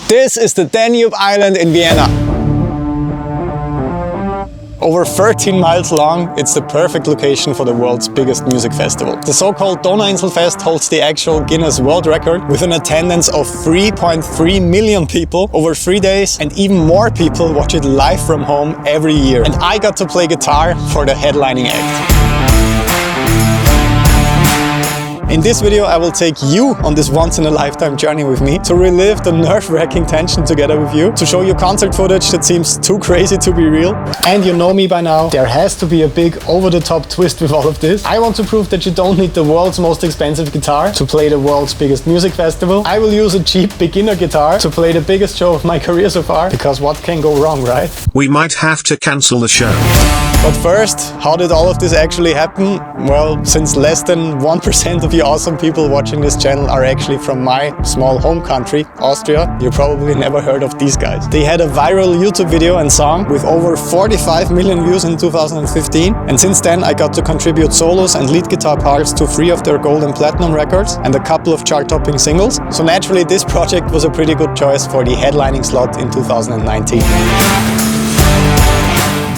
This is the Danube Island in Vienna. Over 13 miles long, it's the perfect location for the world's biggest music festival. The so-called Donauinselfest holds the actual Guinness World Record with an attendance of 3.3 million people over 3 days, and even more people watch it live from home every year. And I got to play guitar for the headlining act. In this video, I will take you on this once-in-a-lifetime journey with me to relive the nerve-wracking tension together with you, to show you concert footage that seems too crazy to be real. And you know me by now, there has to be a big over-the-top twist with all of this. I want to prove that you don't need the world's most expensive guitar to play the world's biggest music festival. I will use a cheap beginner guitar to play the biggest show of my career so far, because what can go wrong, right? We might have to cancel the show. But first, how did all of this actually happen? Well, since less than 1% of you awesome people watching this channel are actually from my small home country, Austria, you probably never heard of these guys. They had a viral YouTube video and song with over 45 million views in 2015, and since then I got to contribute solos and lead guitar parts to 3 of their gold and platinum records and a couple of chart-topping singles. So naturally this project was a pretty good choice for the headlining slot in 2019.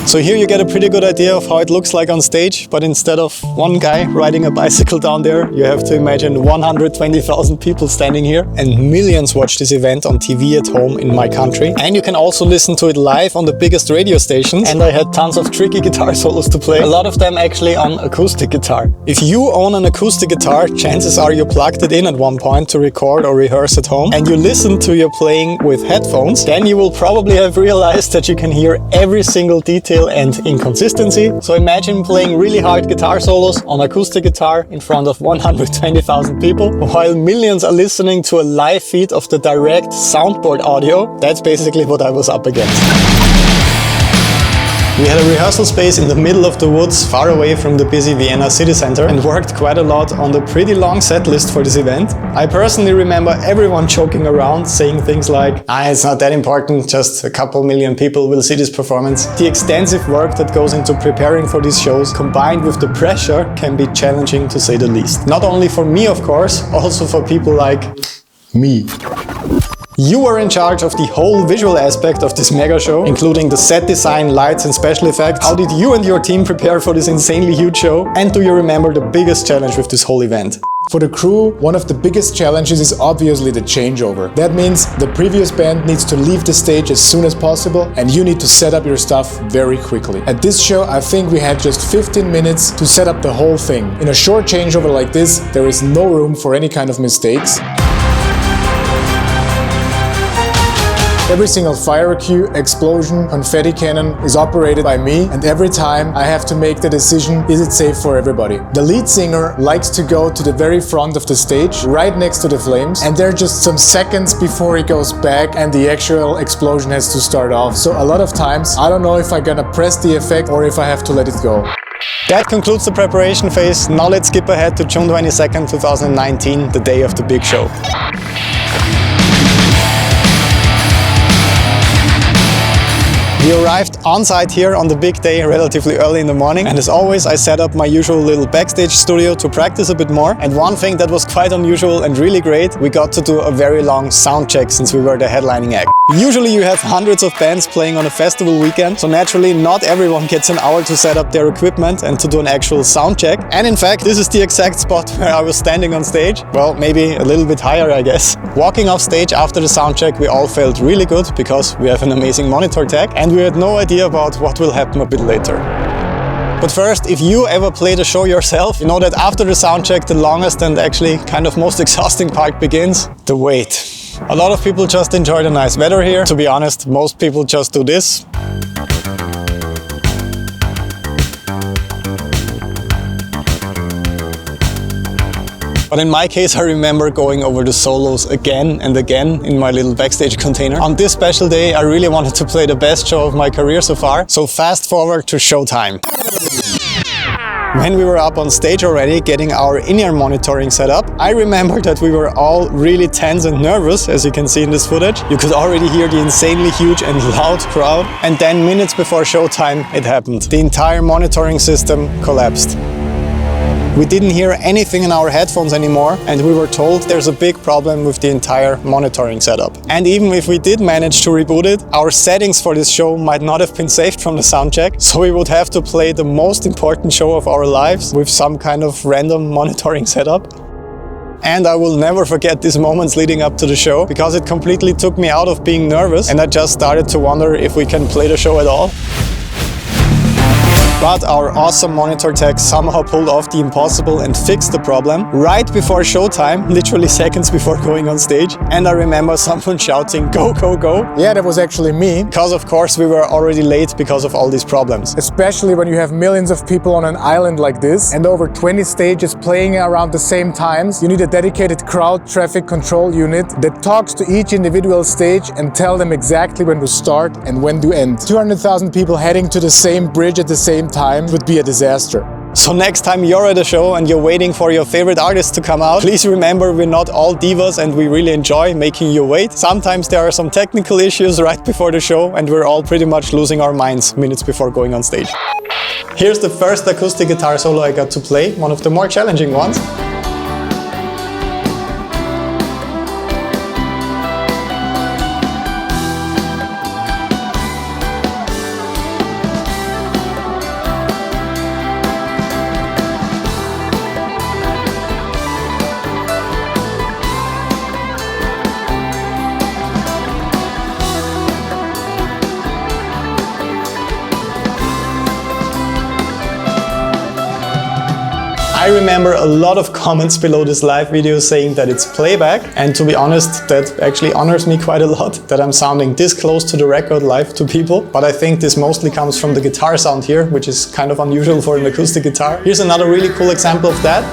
So here you get a pretty good idea of how it looks like on stage, but instead of one guy riding a bicycle down there, you have to imagine 120,000 people standing here, and millions watch this event on TV at home in my country. And you can also listen to it live on the biggest radio stations, and I had tons of tricky guitar solos to play, a lot of them actually on acoustic guitar. If you own an acoustic guitar, chances are you plugged it in at one point to record or rehearse at home, and you listen to your playing with headphones, then you will probably have realized that you can hear every single detail and inconsistency. So imagine playing really hard guitar solos on acoustic guitar in front of 120,000 people, while millions are listening to a live feed of the direct soundboard audio. That's basically what I was up against. We had a rehearsal space in the middle of the woods, far away from the busy Vienna city center, and worked quite a lot on the pretty long set list for this event. I personally remember everyone joking around, saying things like, it's not that important, just a couple million people will see this performance. The extensive work that goes into preparing for these shows, combined with the pressure, can be challenging to say the least. Not only for me, of course, also for people like me. You were in charge of the whole visual aspect of this mega show, including the set design, lights and special effects. How did you and your team prepare for this insanely huge show? And do you remember the biggest challenge with this whole event? For the crew, one of the biggest challenges is obviously the changeover. That means the previous band needs to leave the stage as soon as possible, and you need to set up your stuff very quickly. At this show, I think we had just 15 minutes to set up the whole thing. In a short changeover like this, there is no room for any kind of mistakes. Every single fire cue, explosion, confetti cannon is operated by me, and every time I have to make the decision, is it safe for everybody? The lead singer likes to go to the very front of the stage, right next to the flames, and they're just some seconds before he goes back and the actual explosion has to start off. So a lot of times, I don't know if I'm gonna press the effect or if I have to let it go. That concludes the preparation phase. Now let's skip ahead to June 22nd, 2019, the day of the big show. We arrived on site here on the big day relatively early in the morning, and as always I set up my usual little backstage studio to practice a bit more. And one thing that was quite unusual and really great, we got to do a very long sound check since we were the headlining act. Usually you have hundreds of bands playing on a festival weekend, so naturally not everyone gets an hour to set up their equipment and to do an actual sound check. And in fact, this is the exact spot where I was standing on stage. Well, maybe a little bit higher, I guess. Walking off stage after the sound check, we all felt really good because we have an amazing monitor tech, and we had no idea about what will happen a bit later. But first, if you ever played a show yourself, you know that after the sound check, the longest and actually kind of most exhausting part begins: the wait. A lot of people just enjoy the nice weather here. To be honest, most people just do this. But in my case, I remember going over the solos again and again in my little backstage container. On this special day, I really wanted to play the best show of my career so far. So fast forward to showtime. When we were up on stage already, getting our in-ear monitoring set up, I remember that we were all really tense and nervous, as you can see in this footage. You could already hear the insanely huge and loud crowd. And then minutes before showtime, it happened. The entire monitoring system collapsed. We didn't hear anything in our headphones anymore, and we were told there's a big problem with the entire monitoring setup. And even if we did manage to reboot it, our settings for this show might not have been saved from the soundcheck, so we would have to play the most important show of our lives with some kind of random monitoring setup. And I will never forget these moments leading up to the show, because it completely took me out of being nervous and I just started to wonder if we can play the show at all. But our awesome monitor tech somehow pulled off the impossible and fixed the problem right before showtime, literally seconds before going on stage. And I remember someone shouting, "Go, go, go!" Yeah, that was actually me. Because of course we were already late because of all these problems. Especially when you have millions of people on an island like this and over 20 stages playing around the same times, you need a dedicated crowd traffic control unit that talks to each individual stage and tell them exactly when to start and when to end. 200,000 people heading to the same bridge at the same time would be a disaster. So next time you're at a show and you're waiting for your favorite artist to come out, please remember we're not all divas and we really enjoy making you wait. Sometimes there are some technical issues right before the show and we're all pretty much losing our minds minutes before going on stage. Here's the first acoustic guitar solo I got to play, one of the more challenging ones. I remember a lot of comments below this live video saying that it's playback, and to be honest, that actually honors me quite a lot, that I'm sounding this close to the record live to people. But I think this mostly comes from the guitar sound here, which is kind of unusual for an acoustic guitar. Here's another really cool example of that.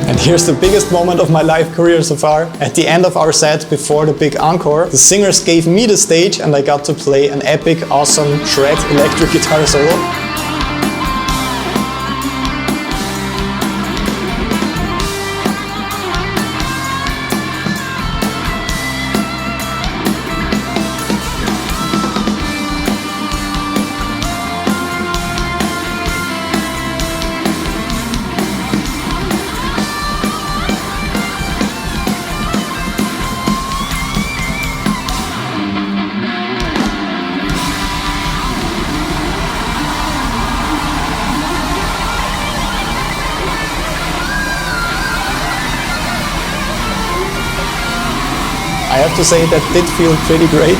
And here's the biggest moment of my live career so far. At the end of our set, before the big encore, the singers gave me the stage and I got to play an epic, awesome shred electric guitar solo. I have to say that did feel pretty great.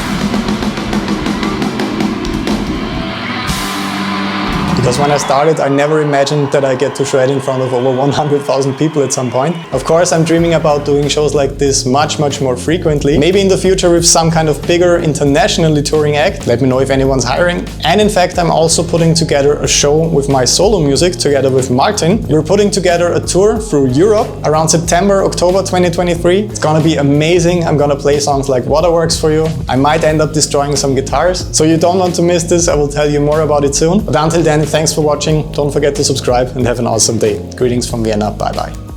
Because when I started, I never imagined that I get to shred in front of over 100,000 people at some point. Of course, I'm dreaming about doing shows like this much more frequently. Maybe in the future with some kind of bigger internationally touring act. Let me know if anyone's hiring. And in fact, I'm also putting together a show with my solo music together with Martin. We're putting together a tour through Europe around September, October 2023. It's gonna be amazing. I'm gonna play songs like Waterworks for you. I might end up destroying some guitars. So you don't want to miss this. I will tell you more about it soon. But until then, thanks for watching. Don't forget to subscribe and have an awesome day. Greetings from Vienna. Bye bye.